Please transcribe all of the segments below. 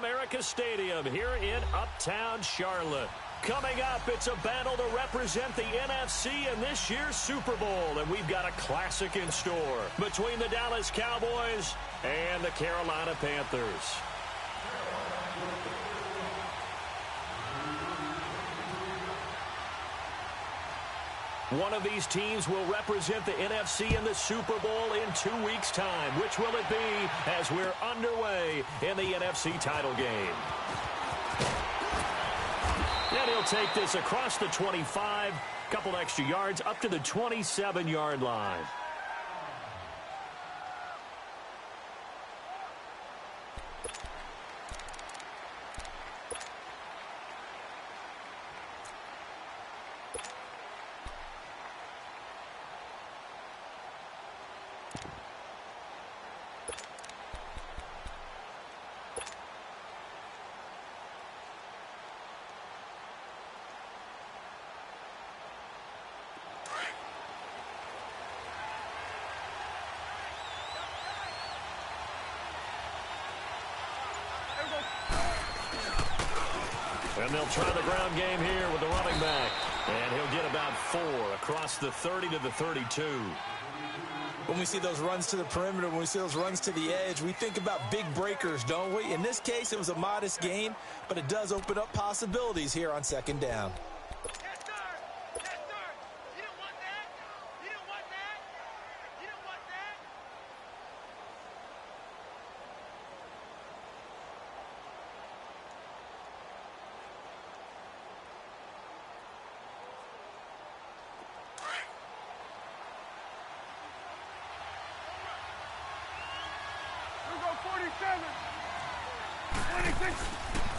America Stadium here in Uptown Charlotte. Coming up, it's a battle to represent the NFC in this year's Super Bowl, and we've got a classic in store between the Dallas Cowboys and the Carolina Panthers. One of these teams will represent the NFC in the Super Bowl in 2 weeks' time. Which will it be as we're underway in the NFC title game? And he'll take this across the 25, couple extra yards up to the 27-yard line. And they'll try the ground game here with the running back. And he'll get about 4 across the 30 to the 32. When we see those runs to the perimeter, when we see those runs to the edge, we think about big breakers, don't we? In this case, it was a modest gain, but it does open up possibilities here on second down.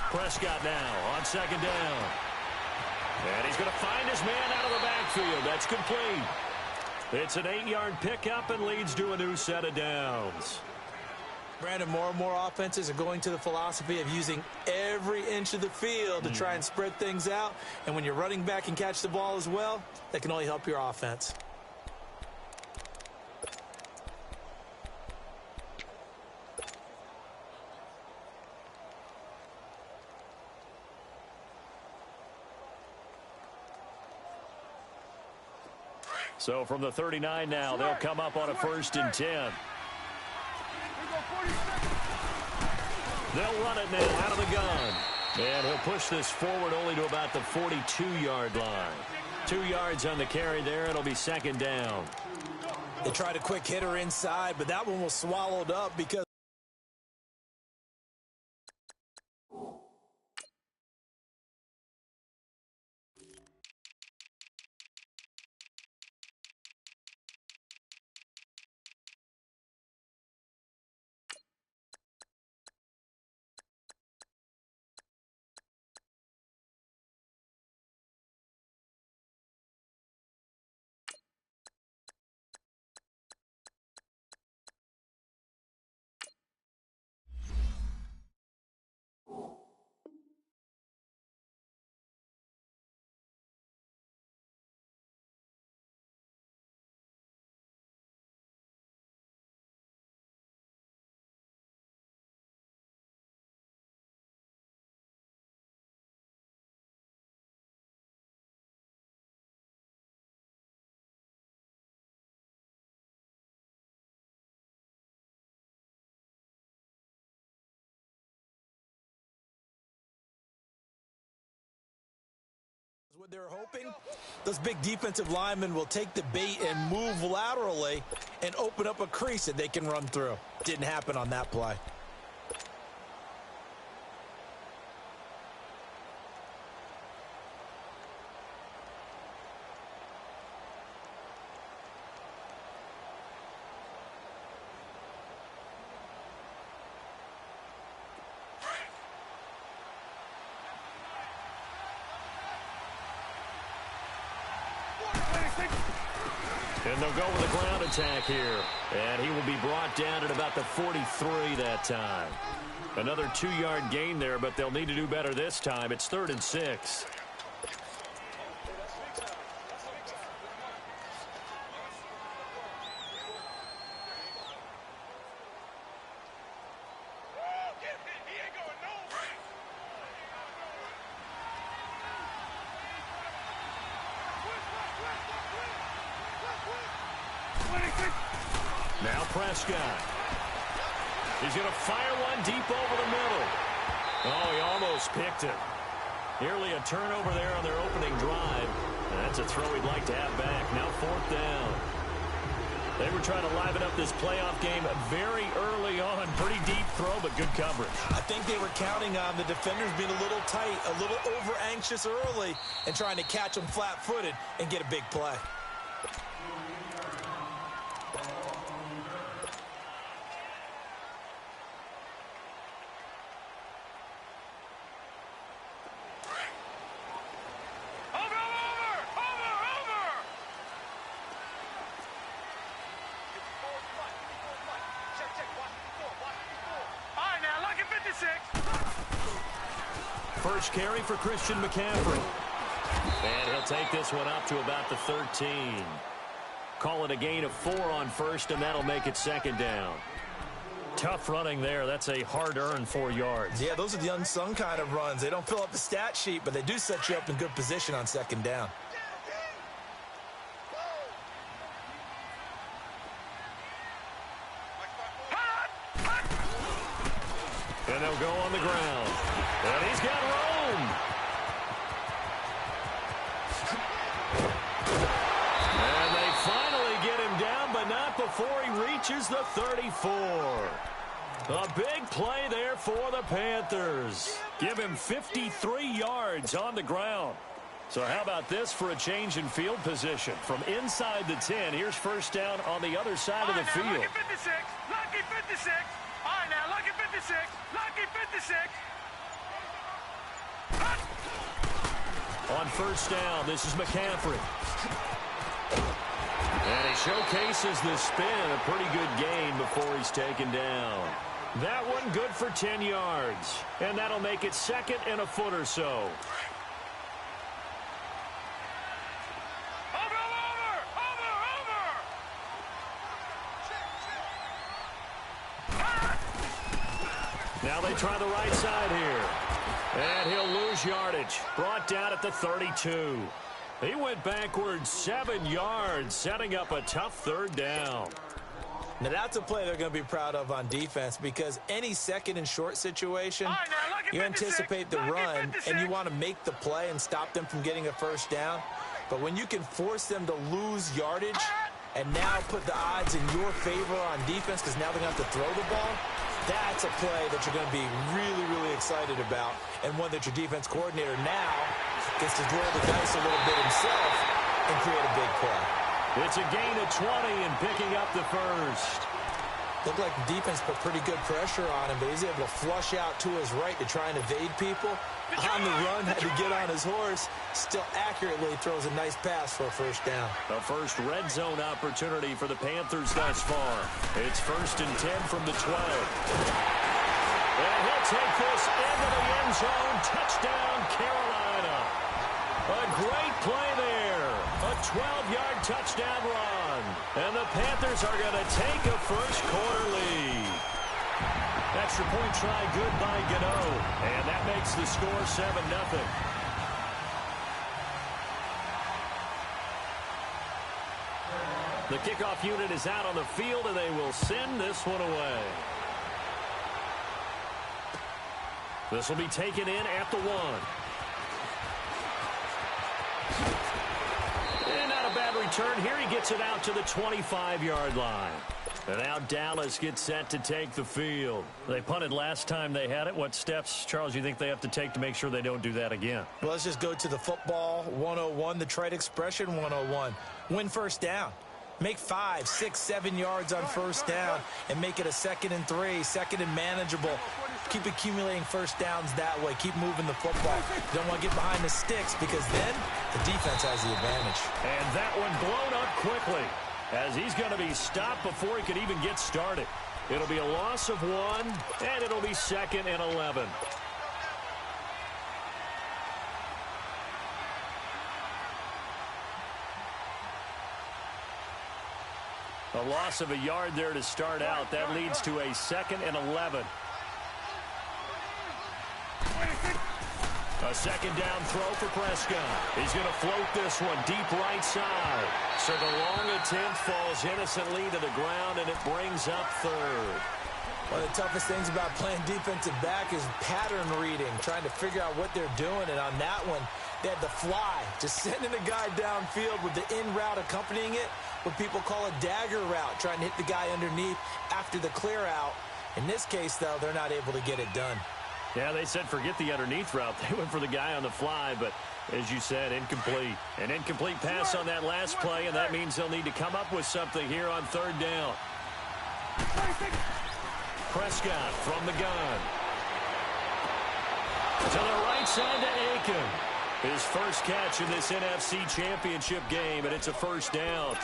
Prescott now on second down. And he's going to find his man out of the backfield. That's complete. It's an 8-yard pickup and leads to a new set of downs. Brandon, more and more offenses are going to the philosophy of using every inch of the field to try and spread things out. And when you're running back and catch the ball as well, that can only help your offense. So from the 39 now, they'll come up on a 1st and 10. They'll run it now out of the gun. And he'll push this forward only to about the 42-yard line. 2 yards on the carry there. It'll be second down. They tried a quick hitter inside, but that one was swallowed up because what they're hoping, those big defensive linemen will take the bait and move laterally and open up a crease that they can run through. Didn't happen on that play. And they'll go with a ground attack here. And he will be brought down at about the 43 that time. Another 2-yard gain there, but they'll need to do better this time. It's 3rd and 6. Prescott. He's going to fire one deep over the middle. Oh, he almost picked it. Nearly a turnover there on their opening drive. And that's a throw he'd like to have back. Now 4th down. They were trying to liven up this playoff game very early on. Pretty deep throw, but good coverage. I think they were counting on the defenders being a little tight, a little over-anxious early, and trying to catch them flat-footed and get a big play. First carry for Christian McCaffrey. And he'll take this one up to about the 13. Call it a gain of 4 on first, and that'll make it 2nd down. Tough running there. That's a hard-earned 4 yards. Yeah, those are the unsung kind of runs. They don't fill up the stat sheet, but they do set you up in good position on 2nd down. And they'll go on the ground. And he's got room. And they finally get him down, but not before he reaches the 34. A big play there for the Panthers. Give him 53 yards on the ground. So how about this for a change in field position? From inside the 10, here's first down on the other side of the field. Lucky 56. Lucky 56. All right, now, lucky 56. Lucky 56. On first down, this is McCaffrey. And he showcases the spin. A pretty good gain before he's taken down. That one good for 10 yards. And that'll make it 2nd and a foot or so. Now they try the right side here. And he'll lose yardage. Brought down at the 32. He went backwards 7 yards, setting up a tough 3rd down. Now that's a play they're going to be proud of on defense, because any 2nd and short situation, you anticipate the run and you want to make the play and stop them from getting a first down. But when you can force them to lose yardage and now put the odds in your favor on defense because now they're going to have to throw the ball, that's a play that you're going to be really, really excited about, and one that your defense coordinator now gets to roll the dice a little bit himself and create a big play. It's a gain of 20 and picking up the first. Looked like the defense put pretty good pressure on him, but he's able to flush out to his right to try and evade people. On the run, had to get on his horse. Still accurately throws a nice pass for a first down. The first red zone opportunity for the Panthers thus far. It's 1st and 10 from the 12. And he'll take this into the end zone. Touchdown, Carolina. A great play there. A 12-yard touchdown run. And the Panthers are going to take a first-quarter lead. Extra point try good by Gano. And that makes the score 7-0. The kickoff unit is out on the field, and they will send this one away. This will be taken in at the 1. And not a bad return here. He gets it out to the 25-yard line. And now Dallas gets set to take the field. They punted last time they had it. What steps, Charles, you think they have to take to make sure they don't do that again? Well, let's just go to the football 101, the trite expression 101. Win first down. Make 5, 6, 7 yards on first down and make it a 2nd and 3, 2nd and manageable. Keep accumulating first downs that way. Keep moving the football. You don't want to get behind the sticks because then the defense has the advantage. And that one blown up quickly as he's going to be stopped before he could even get started. It'll be a loss of 1, and it'll be 2nd and 11. A loss of a yard there to start out. That leads to a 2nd and 11. A A second down throw for Prescott. He's going to float this one deep right side. So the long attempt falls innocently to the ground, and it brings up third. One of the toughest things about playing defensive back is pattern reading, trying to figure out what they're doing. And on that one, they had the fly, just sending a guy downfield with the in route accompanying it, what people call a dagger route, trying to hit the guy underneath after the clear out. In this case, though, they're not able to get it done. Yeah, they said forget the underneath route. They went for the guy on the fly, but as you said, incomplete. An incomplete pass on that last play, and that means they'll need to come up with something here on third down. Prescott from the gun. To the right side to Aiken. His first catch in this NFC Championship game, and it's a first down.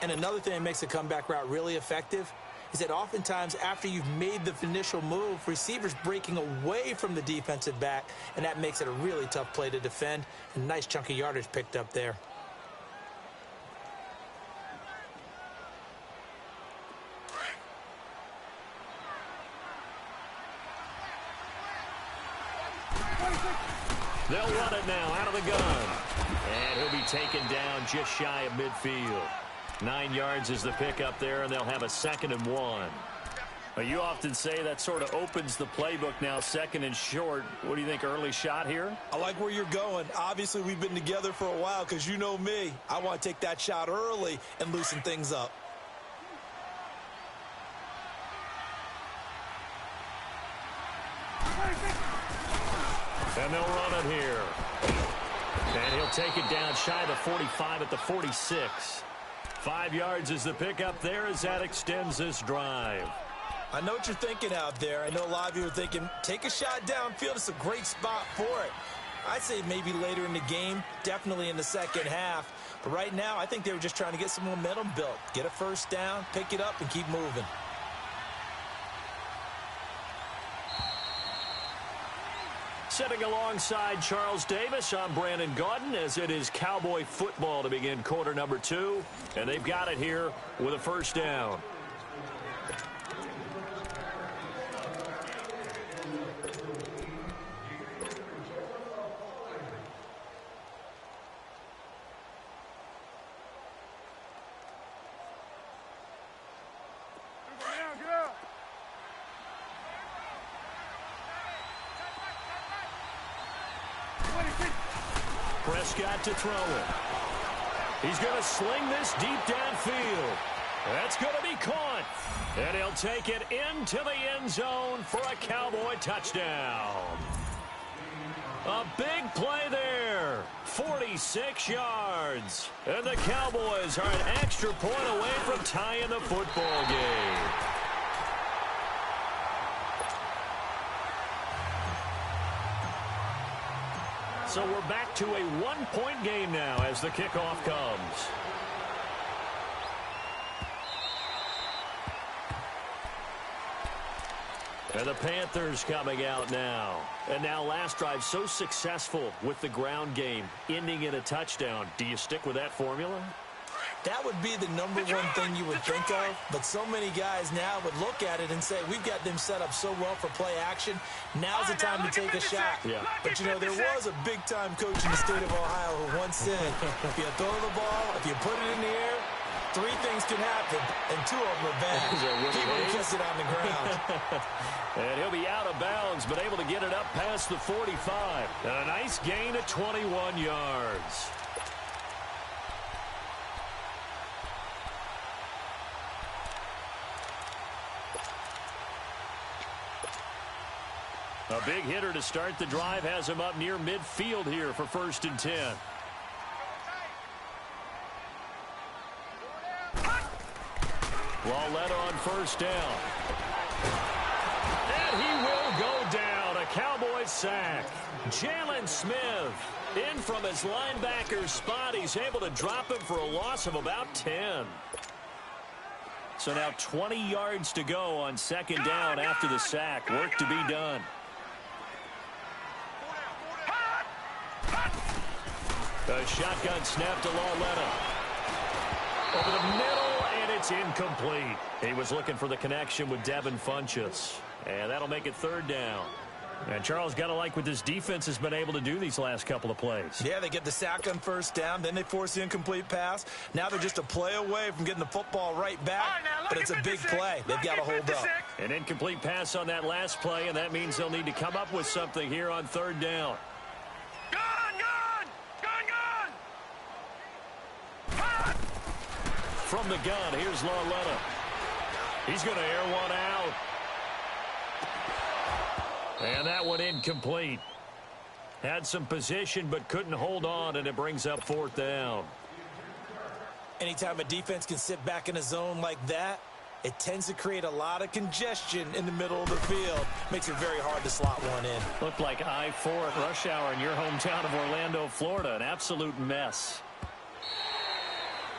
And another thing that makes a comeback route really effective is that oftentimes after you've made the initial move, receivers breaking away from the defensive back, and that makes it a really tough play to defend. A nice chunk of yardage picked up there. They'll run it now out of the gun. And he'll be taken down just shy of midfield. 9 yards is the pickup there, and they'll have a 2nd and 1. Well, you often say that sort of opens the playbook now, 2nd and short. What do you think, early shot here? I like where you're going. Obviously, we've been together for a while because you know me. I want to take that shot early and loosen things up. And they'll run it here. And he'll take it down shy of the 45 at the 46. 5 yards is the pickup there as that extends this drive. I know what you're thinking out there. I know a lot of you are thinking, take a shot downfield. It's a great spot for it. I'd say maybe later in the game, definitely in the second half. But right now, I think they were just trying to get some momentum built. Get a first down, pick it up, and keep moving. Sitting alongside Charles Davis, I'm Brandon Gaudin, as it is Cowboy football to begin quarter number 2. And they've got it here with a first down. Prescott to throw it. He's going to sling this deep downfield. That's going to be caught. And he'll take it into the end zone for a Cowboy touchdown. A big play there. 46 yards. And the Cowboys are an extra point away from tying the football game. So we're back to a one-point game now as the kickoff comes. And the Panthers coming out now. And now last drive so successful with the ground game, ending in a touchdown. Do you stick with that formula? That would be the number one thing you would think of, but so many guys now would look at it and say, we've got them set up so well for play action. Now's the time to take a shot. Yeah. But, you know, there was a big-time coach in the state of Ohio who once said, if you throw the ball, if you put it in the air, 3 things can happen, and 2 of them are bad. He would have kept it on the ground. And he'll be out of bounds, but able to get it up past the 45. And a nice gain of 21 yards. A big hitter to start the drive has him up near midfield here for 1st and 10. Lawletta on 1st down. And he will go down. A Cowboy sack. Jalen Smith in from his linebacker spot. He's able to drop him for a loss of about 10. So now 20 yards to go on 2nd down after the sack. Work to be done. A shotgun snap to Lawletta. Over the middle, and it's incomplete. He was looking for the connection with Devin Funchess. And that'll make it 3rd down. And Charles, got to like what this defense has been able to do these last couple of plays. Yeah, they get the sack on first down, then they force the incomplete pass. Now they're just a play away from getting the football right back, but it's a big play. They've got to hold up. An incomplete pass on that last play, and that means they'll need to come up with something here on third down. From the gun, here's Lauletta. He's going to air one out. And that one incomplete. Had some position but couldn't hold on, and it brings up fourth down. Anytime a defense can sit back in a zone like that, it tends to create a lot of congestion in the middle of the field. Makes it very hard to slot one in. Looked like I-4 at rush hour in your hometown of Orlando, Florida. An absolute mess.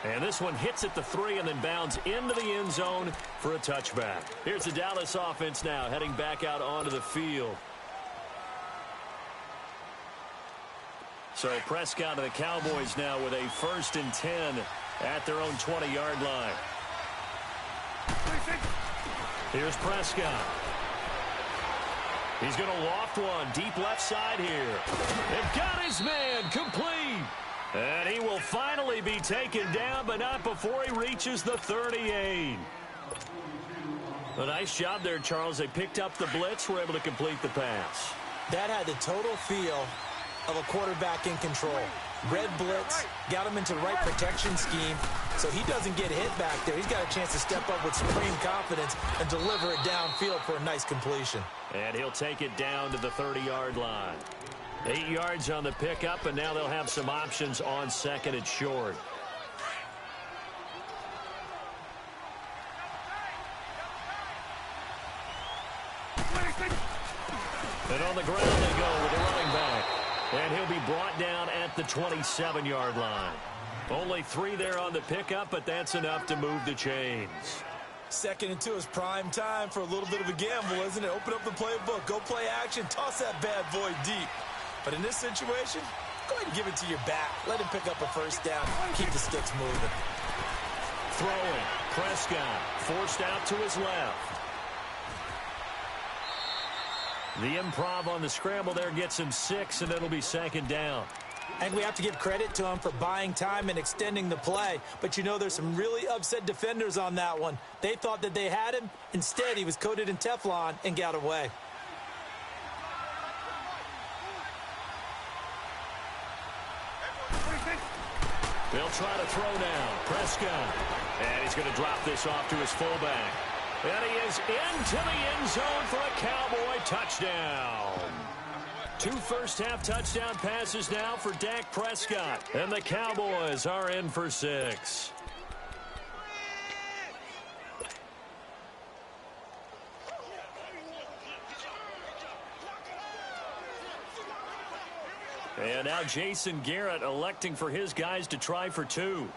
And this one hits at the 3 and then bounds into the end zone for a touchback. Here's the Dallas offense now heading back out onto the field. So Prescott and the Cowboys now with a 1st and 10 at their own 20-yard line. Here's Prescott. He's going to loft one deep left side here. They've got his man complete. And he will finally be taken down, but not before he reaches the 38. A nice job there, Charles. They picked up the blitz, were able to complete the pass. That had the total feel of a quarterback in control. Red blitz, got him into the right protection scheme, so he doesn't get hit back there. He's got a chance to step up with supreme confidence and deliver it downfield for a nice completion. And he'll take it down to the 30-yard line. 8 yards on the pickup, and now they'll have some options on second and short. And on the ground they go with the running back. And he'll be brought down at the 27-yard line. Only 3 there on the pickup, but that's enough to move the chains. 2nd and 2 is prime time for a little bit of a gamble, isn't it? Open up the playbook, go play action, toss that bad boy deep. But in this situation, go ahead and give it to your back. Let him pick up a 1st down. Keep the sticks moving. Throwing. Prescott forced out to his left. The improv on the scramble there gets him 6, and it'll be 2nd down. And we have to give credit to him for buying time and extending the play. But you know, there's some really upset defenders on that one. They thought that they had him. Instead, he was coated in Teflon and got away. They'll try to throw now. Prescott. And he's going to drop this off to his fullback. And he is into the end zone for a Cowboy touchdown. 2 first-half touchdown passes now for Dak Prescott. And the Cowboys are in for 6. And now Jason Garrett electing for his guys to try for 2.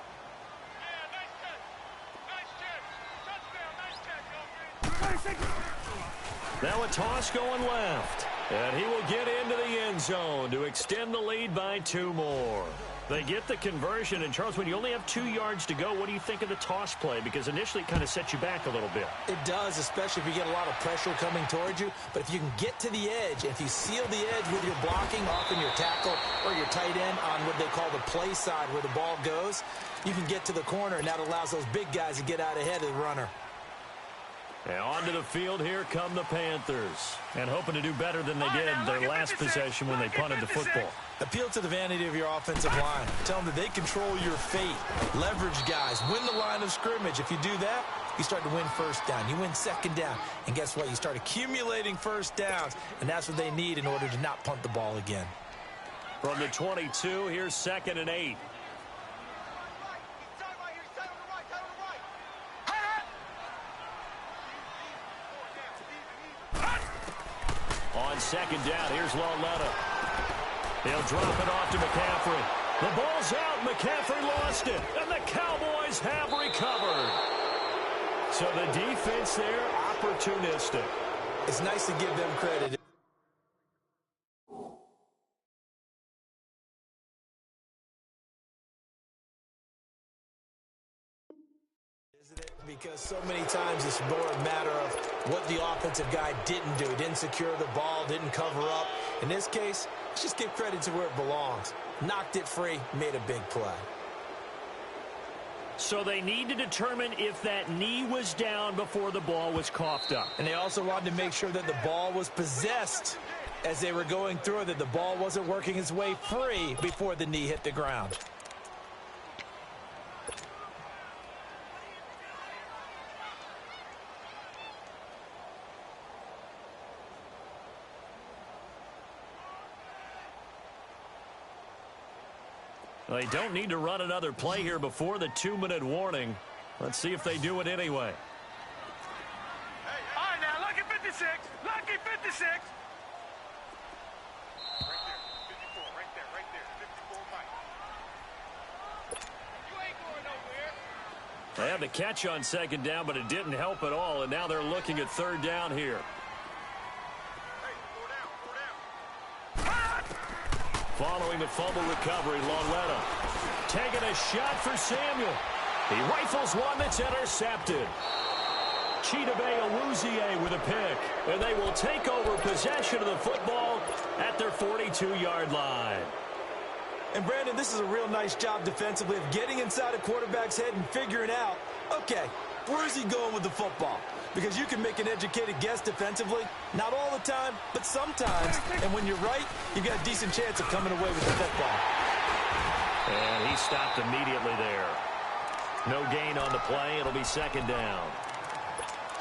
Now a toss going left. And he will get into the end zone to extend the lead by 2 more. They get the conversion. And, Charles, when you only have 2 yards to go, what do you think of the toss play? Because initially it kind of sets you back a little bit. It does, especially if you get a lot of pressure coming towards you. But if you can get to the edge, if you seal the edge with your blocking, often your tackle or your tight end on what they call the play side where the ball goes, you can get to the corner, and that allows those big guys to get out ahead of the runner. And onto the field here come the Panthers. And hoping to do better than they did their last possession when they punted the football. Appeal to the vanity of your offensive line. Tell them that they control your fate. Leverage guys. Win the line of scrimmage. If you do that, you start to win 1st down. You win 2nd down. And guess what? You start accumulating 1st downs. And that's what they need in order to not punt the ball again. From the 22, here's 2nd and 8. On 2nd down, here's Lauletta. He'll drop it off to McCaffrey. The ball's out. McCaffrey lost it. And the Cowboys have recovered. So the defense there, opportunistic. It's nice to give them credit. Isn't it? Because so many times it's more a matter of what the offensive guy didn't do. Didn't secure the ball, didn't cover up. In this case, let's just give credit to where it belongs. Knocked it free, made a big play. So they need to determine if that knee was down before the ball was coughed up. And they also wanted to make sure that the ball was possessed as they were going through, that the ball wasn't working its way free before the knee hit the ground. They don't need to run another play here before the 2-minute warning. Let's see if they do it anyway. All right, now, lucky 56. Lucky 56. Right there. 54, right there, right there. 54, Mike. You ain't going nowhere. They had the catch on second down, but it didn't help at all, and now they're looking at third down here. Following the fumble recovery, Lauletta taking a shot for Samuel. He rifles one that's intercepted. Chidobe with a pick, and they will take over possession of the football at their 42-yard line. And Brandon, this is a real nice job defensively of getting inside a quarterback's head and figuring out, okay, where's he going with the football? Because you can make an educated guess defensively, not all the time, but sometimes. And when you're right, you've got a decent chance of coming away with the football. And he stopped immediately there. No gain on the play. It'll be second down.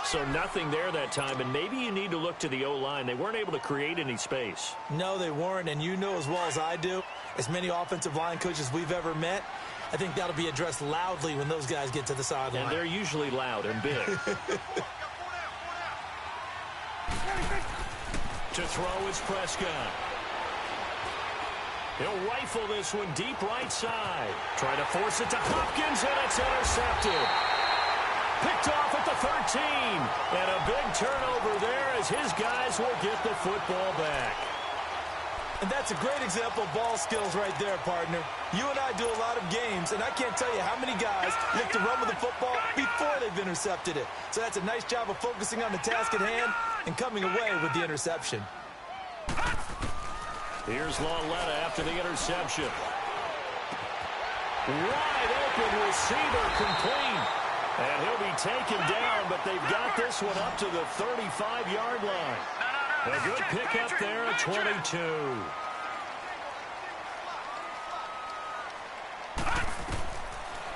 So nothing there that time, and maybe you need to look to the O-line. They weren't able to create any space. No, they weren't, and you know as well as I do, as many offensive line coaches we've ever met, I think that'll be addressed loudly when those guys get to the sideline. And they're usually loud and big. To throw is Prescott. He'll rifle this one deep right side. Try to force it to Hopkins, and it's intercepted. Picked off at the 13. And a big turnover there as his guys will get the football back. And that's a great example of ball skills right there, partner. You and I do a lot of games, and I can't tell you how many guys look to run with the football before they've intercepted it. So that's a nice job of focusing on the task at hand and coming away with the interception. Here's Lauletta after the interception. Wide open receiver complete. And he'll be taken down, but they've got this one up to the 35-yard line. A good pickup there at 22.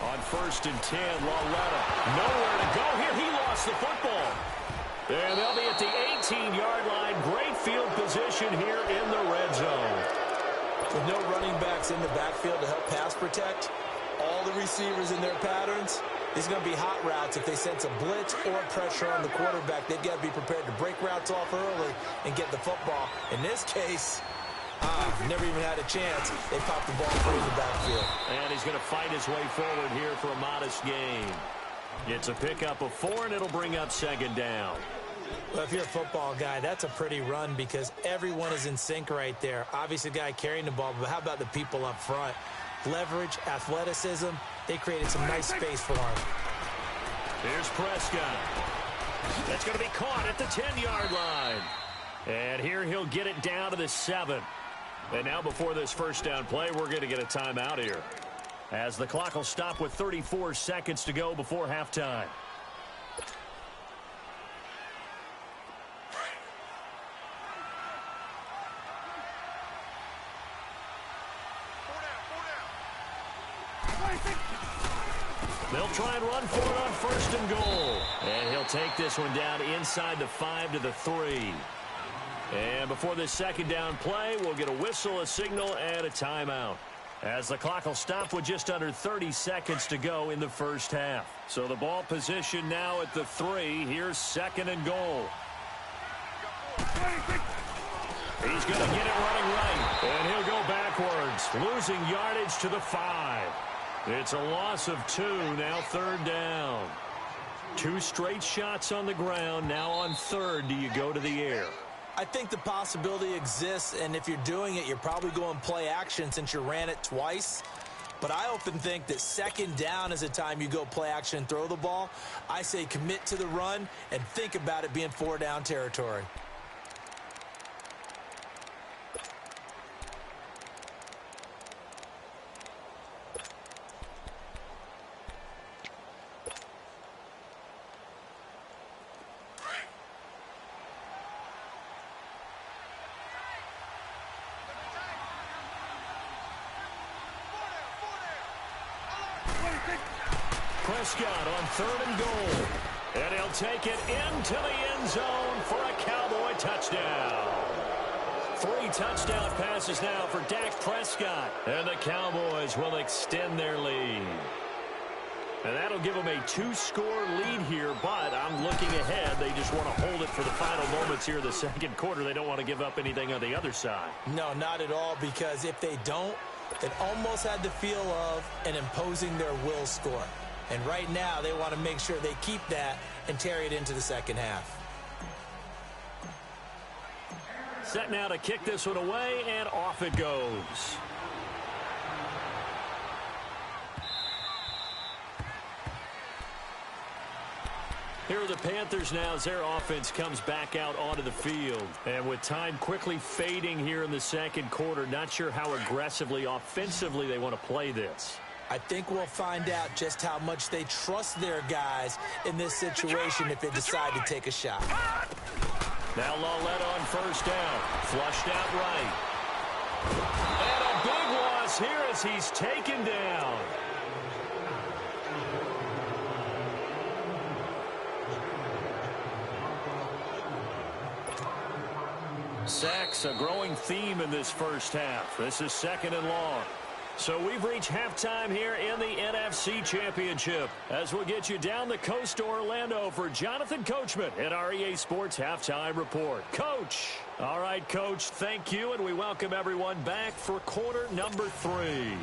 On 1st and 10, Lauletta. Nowhere to go here. He lost the football. And they'll be at the 18-yard line. Great field position here in the red zone. With no running backs in the backfield to help pass protect, all the receivers in their patterns, it's going to be hot routes. If they sense a blitz or pressure on the quarterback, they've got to be prepared to break routes off early and get the football. In this case, never even had a chance. They popped the ball free in the backfield. And he's going to fight his way forward here for a modest gain. It's a pickup of 4, and it'll bring up second down. Well, if you're a football guy, that's a pretty run because everyone is in sync right there. Obviously, the guy carrying the ball, but how about the people up front? Leverage, athleticism, they created some nice space for him. Here's Prescott. That's going to be caught at the 10-yard line. And here he'll get it down to the 7. And now before this first down play, we're going to get a timeout here, as the clock will stop with 34 seconds to go before halftime. They'll try and run for it on 1st and goal. And he'll take this one down inside the 5 to the 3. And before this second down play, we'll get a whistle, a signal, and a timeout, as the clock will stop with just under 30 seconds to go in the first half. So the ball position now at the 3. Here's 2nd and goal. He's going to get it running right, and he'll go backwards, losing yardage to the 5. It's a loss of 2, now 3rd down. 2 straight shots on the ground. Now on 3rd, do you go to the air? I think the possibility exists, and if you're doing it, you're probably going play action since you ran it twice. But I often think that second down is a time you go play action and throw the ball. I say commit to the run and think about it being 4-down territory. Prescott on 3rd and goal. And he'll take it into the end zone for a Cowboy touchdown. 3 touchdown passes now for Dak Prescott. And the Cowboys will extend their lead. And that'll give them a 2-score lead here, but I'm looking ahead. They just want to hold it for the final moments here in the second quarter. They don't want to give up anything on the other side. No, not at all, because if they don't, it almost had the feel of an imposing their will score. And right now, they want to make sure they keep that and carry it into the second half. Set now to kick this one away, and off it goes. Here are the Panthers now as their offense comes back out onto the field. And with time quickly fading here in the second quarter, not sure how aggressively, offensively they want to play this. I think we'll find out just how much they trust their guys in this situation if they decide to take a shot. Now Lawlett on 1st down. Flushed out right. And a big loss here as he's taken down. Sacks, a growing theme in this first half. This is 2nd and long. So we've reached halftime here in the NFC Championship. As we'll get you down the coast to Orlando for Jonathan Coachman at our EA Sports Halftime Report. Coach. All right, Coach, thank you, and we welcome everyone back for quarter number 3.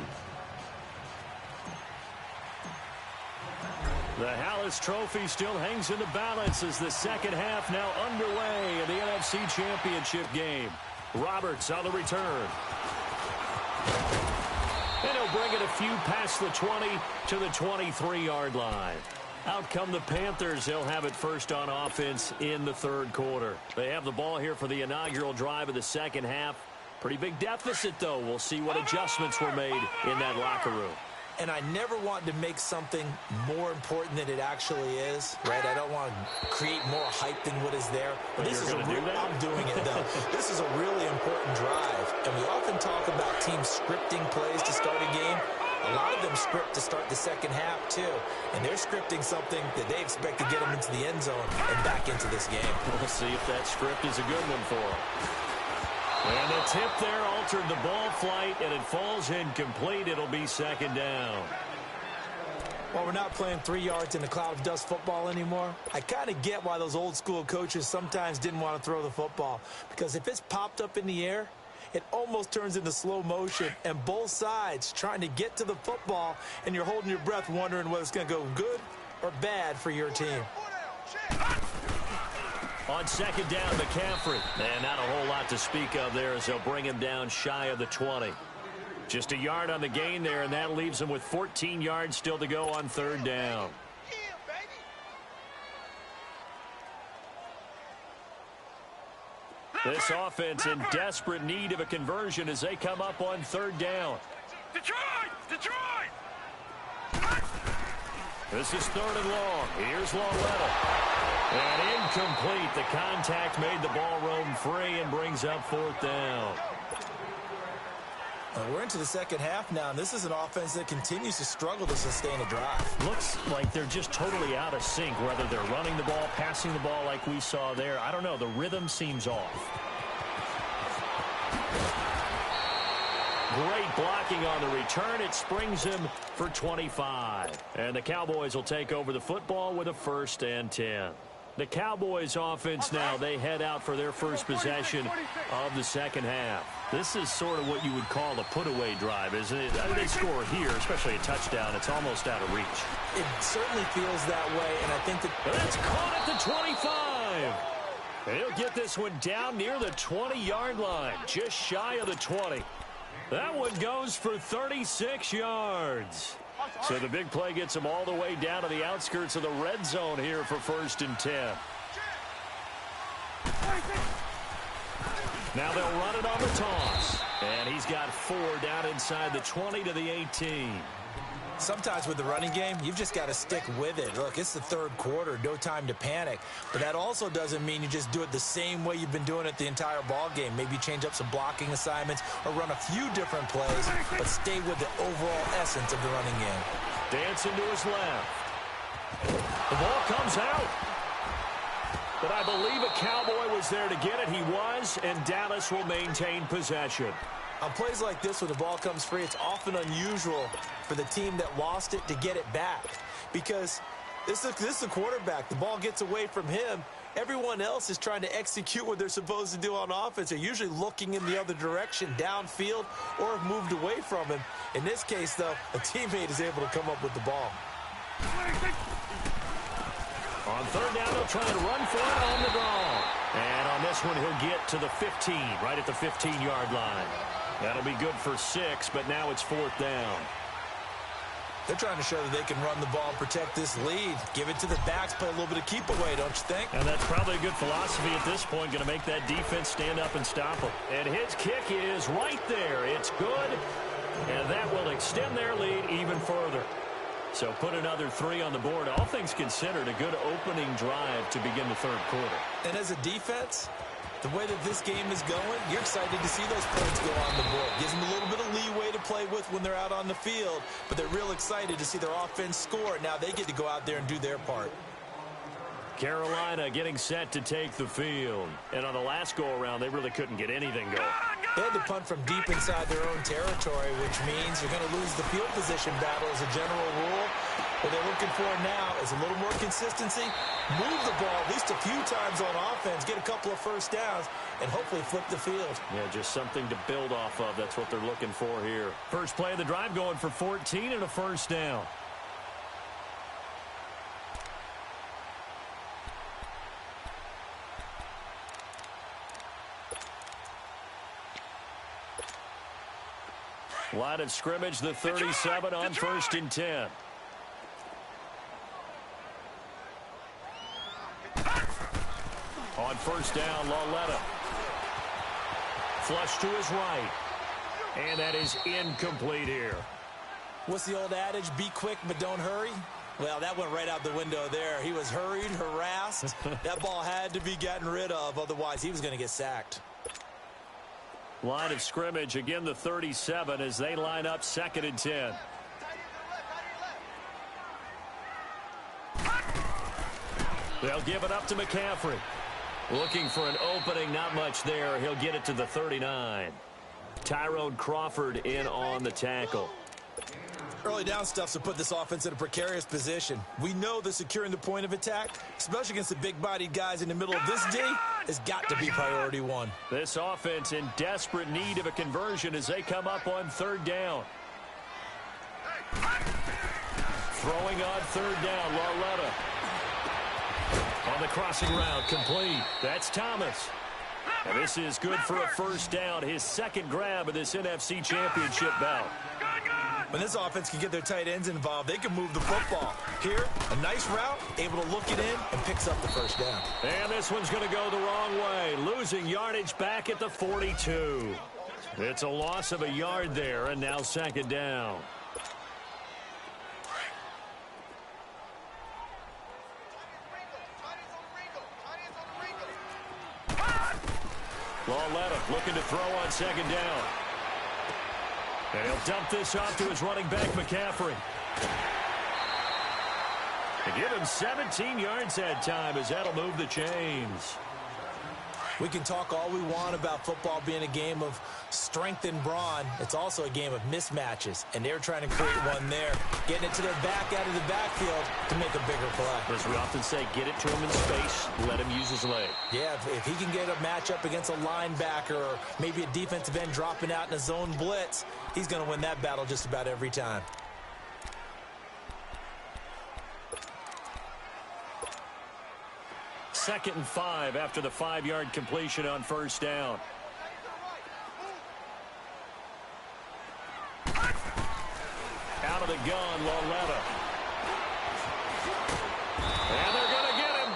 The Hallis Trophy still hangs in the balance as the second half now underway in the NFC Championship game. Roberts on the return. And he'll bring it a few past the 20 to the 23-yard line. Out come the Panthers. They'll have it first on offense in the 3rd quarter. They have the ball here for the inaugural drive of the second half. Pretty big deficit, though. We'll see what adjustments were made in that locker room. And I never want to make something more important than it actually is, right? I don't want to create more hype than what is there. But this is I'm doing it, though. This is a really important drive. And we often talk about teams scripting plays to start a game. A lot of them script to start the second half, too. And they're scripting something that they expect to get them into the end zone and back into this game. We'll see if that script is a good one for them. And the tip there altered the ball flight, and it falls incomplete. It'll be 2nd down. Well, we're not playing 3 yards in a cloud of dust football anymore. I kind of get why those old school coaches sometimes didn't want to throw the football. Because if it's popped up in the air, it almost turns into slow motion, and both sides trying to get to the football, and you're holding your breath wondering whether it's going to go good or bad for your team. On 2nd down, McCaffrey. And not a whole lot to speak of there as they'll bring him down shy of the 20. Just a yard on the gain there, and that leaves him with 14 yards still to go on 3rd down. This offense in desperate need of a conversion as they come up on 3rd down. Detroit! This is 3rd and long. Here's Lawlett. And incomplete. The contact made the ball roam free and brings up 4th down. We're into the second half now, and this is an offense that continues to struggle to sustain a drive. Looks like they're just totally out of sync, whether they're running the ball, passing the ball like we saw there. I don't know. The rhythm seems off. Great blocking on the return. It springs him for 25. And the Cowboys will take over the football with a 1st and 10. The Cowboys offense now, they head out for their first possession of the second half. This is sort of what you would call a put-away drive, isn't it? They score here, especially a touchdown. It's almost out of reach. It certainly feels that way, and I think that's caught at the 25. He'll get this one down near the 20-yard line, just shy of the 20. That one goes for 36 yards. So the big play gets them all the way down to the outskirts of the red zone here for 1st and 10. Now they'll run it on the toss. And he's got 4 down inside the 20 to the 18. Sometimes with the running game, you've just got to stick with it. Look, it's the 3rd quarter, no time to panic. But that also doesn't mean you just do it the same way you've been doing it the entire ball game. Maybe change up some blocking assignments or run a few different plays, but stay with the overall essence of the running game. Dancing to his left. The ball comes out. But I believe a Cowboy was there to get it. He was, and Dallas will maintain possession. On plays like this where the ball comes free, it's often unusual for the team that lost it to get it back. Because this is the quarterback. The ball gets away from him. Everyone else is trying to execute what they're supposed to do on offense. They're usually looking in the other direction, downfield, or have moved away from him. In this case, though, a teammate is able to come up with the ball. On 3rd down, they'll try and run for it on the draw. And on this one, he'll get to the 15, right at the 15-yard line. That'll be good for 6, but now it's 4th down. They're trying to show that they can run the ball and protect this lead. Give it to the backs, play a little bit of keep away, don't you think? And that's probably a good philosophy at this point, going to make that defense stand up and stop them. And his kick is right there. It's good, and that will extend their lead even further. So put another 3 on the board. All things considered, a good opening drive to begin the 3rd quarter. And as a defense, the way that this game is going, you're excited to see those points go on the board. Gives them a little bit of leeway to play with when they're out on the field, but they're real excited to see their offense score. Now they get to go out there and do their part. Carolina getting set to take the field. And on the last go-around, they really couldn't get anything going. They had to punt from deep inside their own territory, which means you're going to lose the field position battle as a general rule. What they're looking for now is a little more consistency, move the ball at least a few times on offense, get a couple of 1st downs, and hopefully flip the field. Yeah, just something to build off of. That's what they're looking for here. First play of the drive going for 14 and a 1st down. Line of scrimmage, the 37 on 1st and 10. On 1st down, Lauletta. Flush to his right. And that is incomplete here. What's the old adage? Be quick, but don't hurry. Well, that went right out the window there. He was hurried, harassed. That ball had to be gotten rid of. Otherwise, he was going to get sacked. Line of scrimmage, again the 37 as they line up 2nd and 10. They'll give it up to McCaffrey. Looking for an opening, not much there. He'll get it to the 39. Tyrone Crawford in on the tackle. Early down stuff to put this offense in a precarious position. We know that securing the point of attack, especially against the big-bodied guys in the middle of this D, has got to be priority 1. This offense in desperate need of a conversion as they come up on 3rd down. Throwing on 3rd down, Lauletta. On the crossing route, complete. That's Thomas. And this is good for a 1st down, his 2nd grab of this NFC Championship bout. When this offense can get their tight ends involved, they can move the football. Here, a nice route, able to look it in, and picks up the 1st down. And this one's going to go the wrong way, losing yardage back at the 42. It's a loss of a yard there, and now 2nd down. Lauletta looking to throw on 2nd down. And he'll dump this off to his running back, McCaffrey. To give him 17 yards that time as that'll move the chains. We can talk all we want about football being a game of strength and brawn. It's also a game of mismatches, and they're trying to create one there, getting it to their back out of the backfield to make a bigger play. As we often say, get it to him in space, let him use his leg. Yeah, if he can get a matchup against a linebacker or maybe a defensive end dropping out in a zone blitz, he's going to win that battle just about every time. Second and 5 after the 5-yard completion on 1st down. the gun, Loletta. And they're going to get him.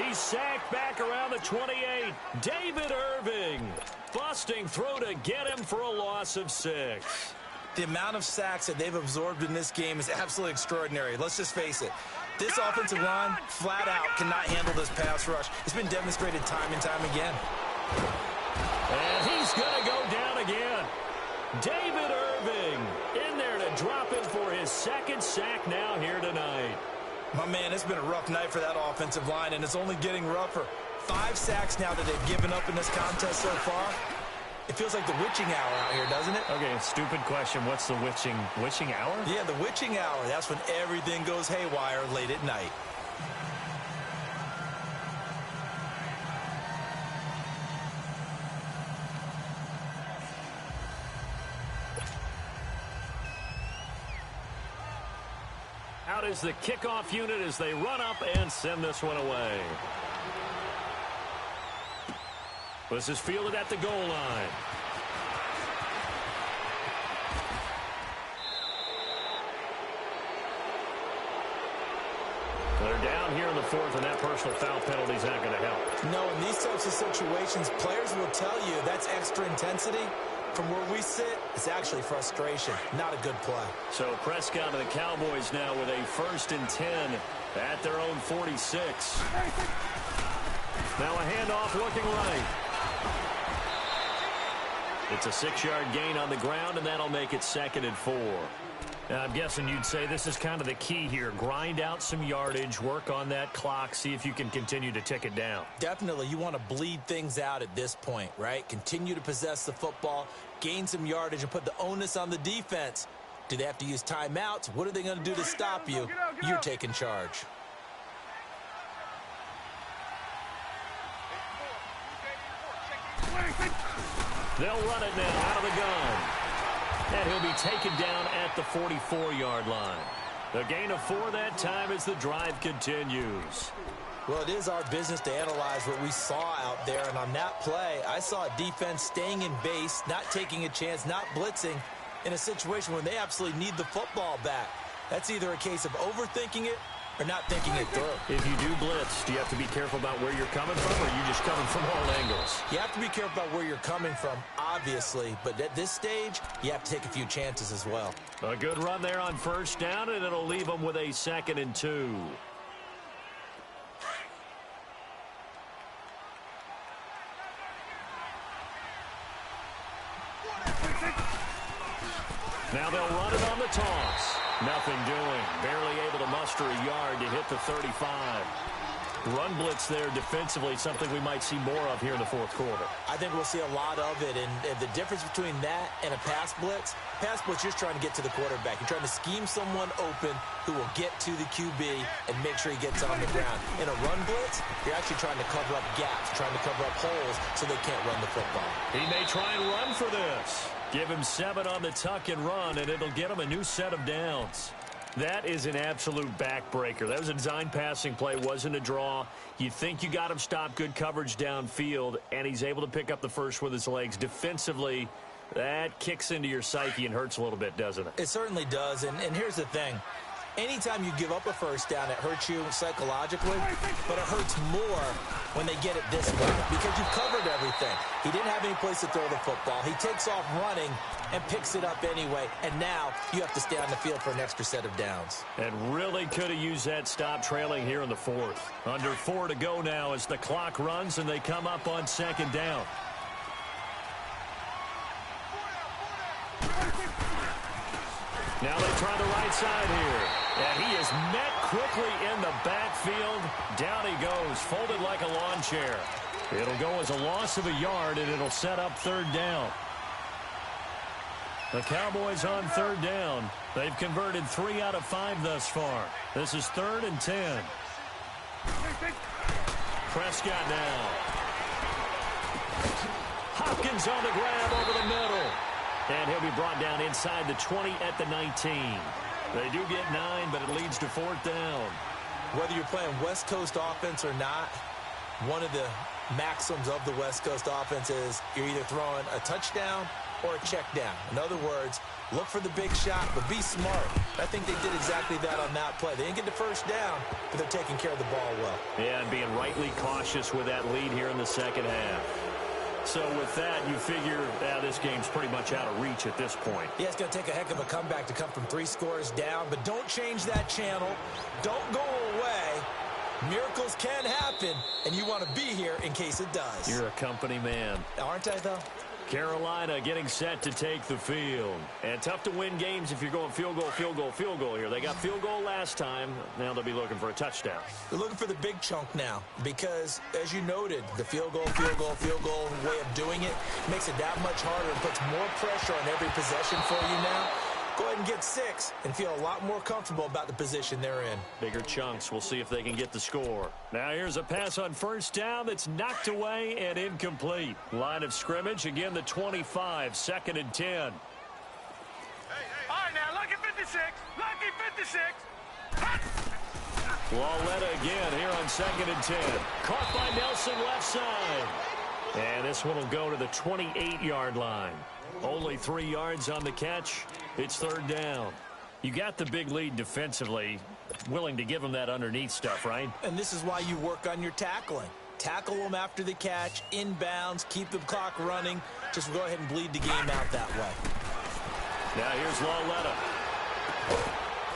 He's sacked back around the 28. David Irving busting through to get him for a loss of 6. The amount of sacks that they've absorbed in this game is absolutely extraordinary. Let's just face it. This offensive line, flat out, cannot handle this pass rush. It's been demonstrated time and time again. And he's going to go down again. David Irving in there to drop him for his second sack now here tonight. My man, it's been a rough night for that offensive line, and it's only getting rougher. 5 sacks now that they've given up in this contest so far. It feels like the witching hour out here, doesn't it? Okay, stupid question. What's the witching hour? Yeah, the witching hour. That's when everything goes haywire late at night. Out is the kickoff unit as they run up and send this one away. This is fielded at the goal line. They're down here in the 4th, and that personal foul penalty is not going to help. No, in these types of situations, players will tell you that's extra intensity. From where we sit, it's actually frustration. Not a good play. So Prescott and the Cowboys now with a 1st and 10 at their own 46. Now a handoff looking right. It's a 6-yard gain on the ground, and that'll make it 2nd and 4. Now, I'm guessing you'd say this is kind of the key here. Grind out some yardage, work on that clock, see if you can continue to tick it down. Definitely. You want to bleed things out at this point, right? Continue to possess the football, gain some yardage, and put the onus on the defense. Do they have to use timeouts? What are they going to do to stop you? You're taking charge. They'll run it now out of the gun. And he'll be taken down at the 44-yard line. The gain of 4 that time as the drive continues. Well, it is our business to analyze what we saw out there. And on that play, I saw a defense staying in base, not taking a chance, not blitzing in a situation where they absolutely need the football back. That's either a case of overthinking it or not thinking it through. If you do blitz, do you have to be careful about where you're coming from, or are you just coming from all angles? You have to be careful about where you're coming from, obviously. But at this stage, you have to take a few chances as well. A good run there on 1st down, and it'll leave them with a 2nd and 2. Now they'll run it on the toss. Nothing doing. Barely able to muster a yard to hit the 35. Run blitz there defensively, something we might see more of here in the 4th quarter. I think we'll see a lot of it, and the difference between that and a pass blitz, you're just trying to get to the quarterback. You're trying to scheme someone open who will get to the QB and make sure he gets on the ground. In a run blitz, you're actually trying to cover up gaps, trying to cover up holes so they can't run the football. He may try and run for this. Give him 7 on the tuck and run, and it'll get him a new set of downs. That is an absolute backbreaker. That was a design passing play, wasn't a draw. You think you got him stopped, good coverage downfield, and he's able to pick up the first with his legs. Defensively, that kicks into your psyche and hurts a little bit, doesn't it? It certainly does, and here's the thing. Anytime you give up a 1st down, it hurts you psychologically, but it hurts more when they get it this way because you've covered everything. He didn't have any place to throw the football. He takes off running and picks it up anyway, and now you have to stay on the field for an extra set of downs. And really could have used that stop trailing here in the 4th. Under 4 to go now as the clock runs and they come up on 2nd down. Now they try the right side here. And he is met quickly in the backfield. Down he goes, folded like a lawn chair. It'll go as a loss of a yard, and it'll set up 3rd down. The Cowboys on 3rd down. They've converted 3 out of 5 thus far. This is 3rd and 10. Prescott now. Hopkins on the grab over the middle. And he'll be brought down inside the 20 at the 19. They do get 9, but it leads to 4th down. Whether you're playing West Coast offense or not, one of the maxims of the West Coast offense is you're either throwing a touchdown or a check down. In other words, look for the big shot, but be smart. I think they did exactly that on that play. They didn't get the first down, but they're taking care of the ball well. Yeah, and being rightly cautious with that lead here in the second half. So with that, you figure this game's pretty much out of reach at this point. Yeah, it's going to take a heck of a comeback to come from 3 scores down, but don't change that channel. Don't go away. Miracles can happen, and you want to be here in case it does. You're a company man. Aren't I, though? Carolina getting set to take the field. And tough to win games if you're going field goal, field goal, field goal here. They got field goal last time. Now they'll be looking for a touchdown. They're looking for the big chunk now because, as you noted, the field goal, field goal, field goal way of doing it makes it that much harder and puts more pressure on every possession for you now. Go ahead and get 6 and feel a lot more comfortable about the position they're in. Bigger chunks. We'll see if they can get the score. Now here's a pass on first down that's knocked away and incomplete. Line of scrimmage, again the 25, 2nd and 10. All right, now, lucky 56. Lucky 56. Lauletta again here on 2nd and 10. Caught by Nelson left side. And this one will go to the 28-yard line. Only 3 yards on the catch. It's 3rd down. You got the big lead defensively. Willing to give them that underneath stuff, right? And this is why you work on your tackling. Tackle them after the catch, inbounds, keep the clock running. Just go ahead and bleed the game out that way. Now here's Lauletta.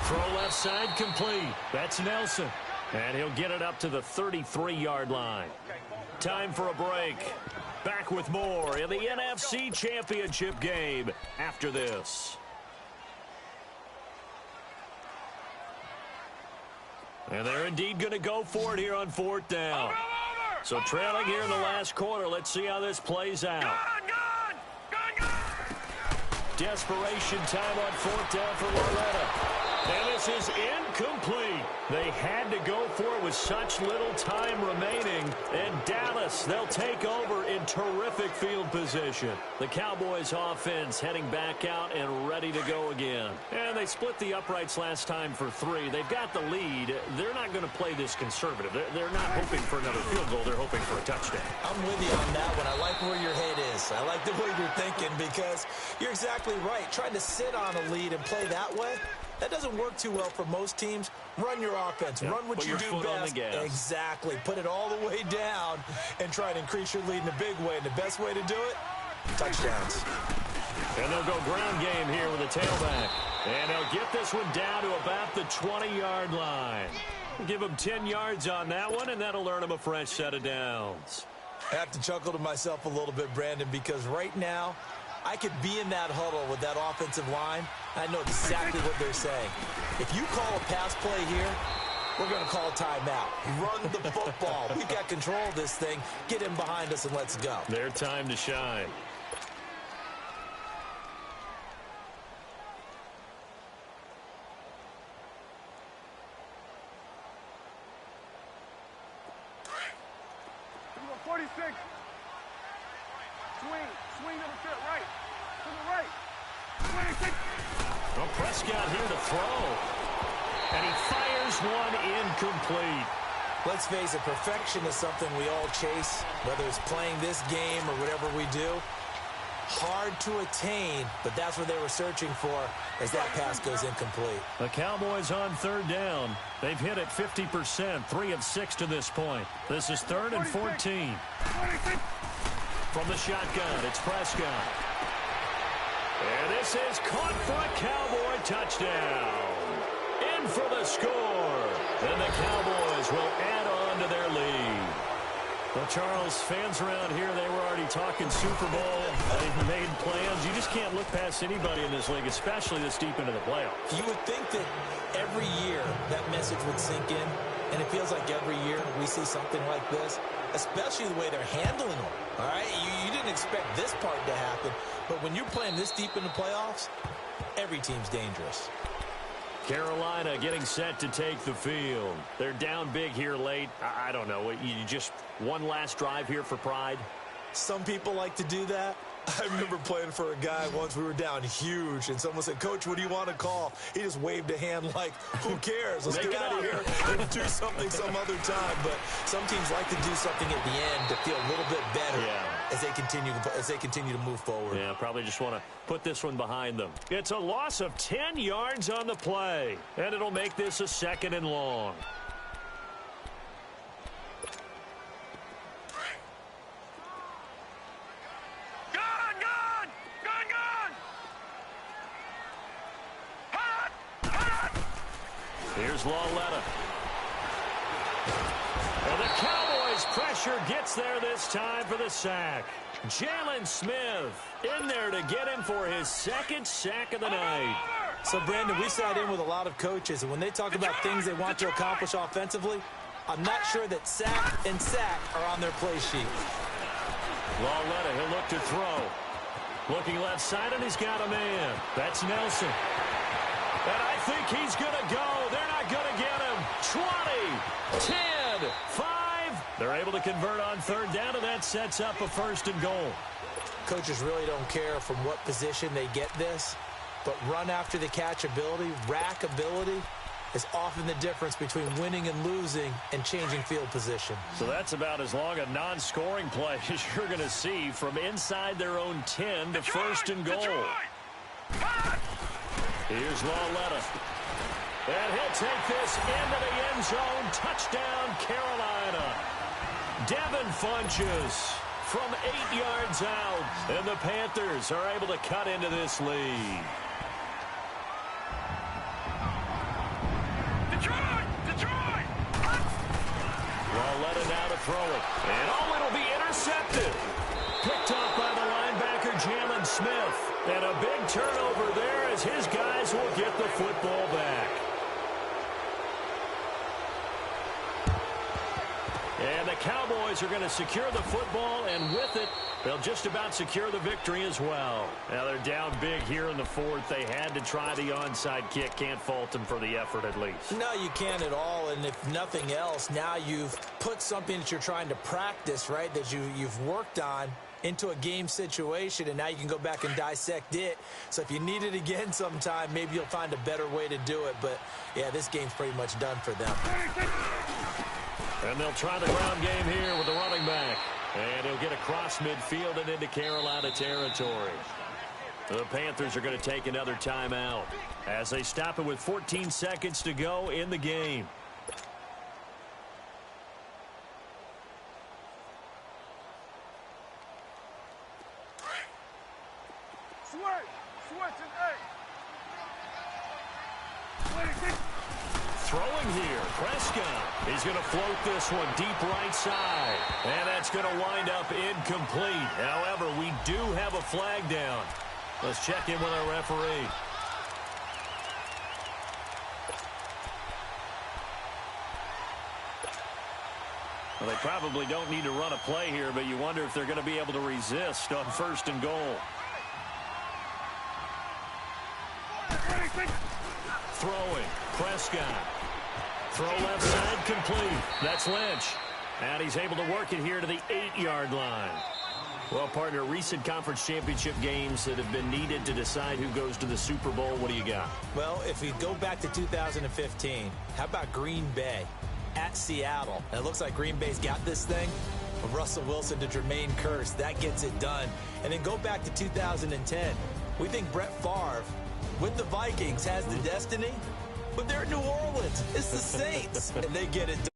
Throw left side complete. That's Nelson. And he'll get it up to the 33-yard line. Time for a break. Back with more in the NFC Championship game after this. And they're indeed going to go for it here on 4th down. So trailing here in the last quarter. Let's see how this plays out. Desperation time on 4th down for Lauletta. And this is incomplete. They had to go for it with such little time remaining. And Dallas, they'll take over in terrific field position. The Cowboys offense heading back out and ready to go again. And they split the uprights last time for 3. They've got the lead. They're not going to play this conservative. They're not hoping for another field goal. They're hoping for a touchdown. I'm with you on that one. I like where your head is. I like the way you're thinking because you're exactly right. Trying to sit on a lead and play that way, that doesn't work too well for most teams. Run your offense. Yep. Run what you do best. Exactly. Put it all the way down and try to increase your lead in a big way. And the best way to do it, touchdowns. And they'll go ground game here with a tailback. And they'll get this one down to about the 20-yard line. Give them 10 yards on that one, and that'll earn them a fresh set of downs. I have to chuckle to myself a little bit, Brandon, because right now, I could be in that huddle with that offensive line. I know exactly what they're saying. If you call a pass play here, we're going to call a timeout. Run the football. We've got control of this thing. Get him behind us and let's go. Their time to shine. Number 46. Swing to the fit, right. To the right. 26. Well, Prescott here to throw. And he fires one incomplete. Let's face it, perfection is something we all chase, whether it's playing this game or whatever we do. Hard to attain, but that's what they were searching for as that pass goes incomplete. The Cowboys on 3rd down. They've hit it 50%, 3 of 6 to this point. This is 3rd and 14. From the shotgun, it's Prescott. And this is caught for a Cowboy touchdown. In for the score. And the Cowboys will add on to their lead. Well, Charles, fans around here, they were already talking Super Bowl. They've made plans. You just can't look past anybody in this league, especially this deep into the playoffs. You would think that every year that message would sink in, and it feels like every year we see something like this, especially the way they're handling them. All right, you didn't expect this part to happen, but when you're playing this deep in the playoffs, every team's dangerous. Carolina getting set to take the field. They're down big here late. I don't know. You just one last drive here for pride? Some people like to do that. I remember playing for a guy once. We were down huge, and someone said, "Coach, what do you want to call?" He just waved a hand like, who cares? Let's get out of here and do something some other time. But some teams like to do something at the end to feel a little bit better. Yeah. as they continue to move forward. Yeah, probably just want to put this one behind them. It's a loss of 10 yards on the play, and it'll make this a 2nd and long. Here's Lawletta. And the Cowboys' pressure gets there this time for the sack. Jalen Smith in there to get him for his 2nd sack of the night. So, Brandon, we sat in with a lot of coaches, and when they talk about things they want to accomplish offensively, I'm not sure that sack and sack are on their play sheet. Lawletta, he'll look to throw. Looking left side, and he's got a man. That's Nelson. And I think he's going to go. They're not going to get him. 20, 10, 5. They're able to convert on 3rd down, and that sets up a 1st and goal. Coaches really don't care from what position they get this, but run after the catch ability, rack ability, is often the difference between winning and losing and changing field position. So that's about as long a non-scoring play as you're going to see from inside their own 10 to 1st and goal. Here's Lawletta. And he'll take this into the end zone. Touchdown, Carolina. Devin Funches from 8 yards out. And the Panthers are able to cut into this lead. Detroit! Lawletta now to throw it. And it'll be intercepted. Picked off by the linebacker, Jalen Smith. And a big turnover there as his guys will get the football back. And the Cowboys are going to secure the football, and with it, they'll just about secure the victory as well. Now they're down big here in the 4th. They had to try the onside kick. Can't fault them for the effort at least. No, you can't at all, and if nothing else, now you've put something that you're trying to practice, right, that you've worked on into a game situation, and now you can go back and dissect it. So if you need it again sometime, maybe you'll find a better way to do it. But, yeah, this game's pretty much done for them. And they'll try the ground game here with the running back. And he'll get across midfield and into Carolina territory. The Panthers are going to take another timeout as they stop it with 14 seconds to go in the game. Throwing here, Prescott. He's going to float this one deep right side. And that's going to wind up incomplete. However, we do have a flag down. Let's check in with our referee. Well, they probably don't need to run a play here, but you wonder if they're going to be able to resist on 1st and goal. Throwing, Prescott. Throw left side, complete. That's Lynch. And he's able to work it here to the 8-yard line. Well, partner, recent conference championship games that have been needed to decide who goes to the Super Bowl, what do you got? Well, if we go back to 2015, how about Green Bay at Seattle? And it looks like Green Bay's got this thing. From Russell Wilson to Jermaine Kearse, that gets it done. And then go back to 2010. We think Brett Favre with the Vikings has the destiny, but they're in New Orleans. It's the Saints, and they get it done.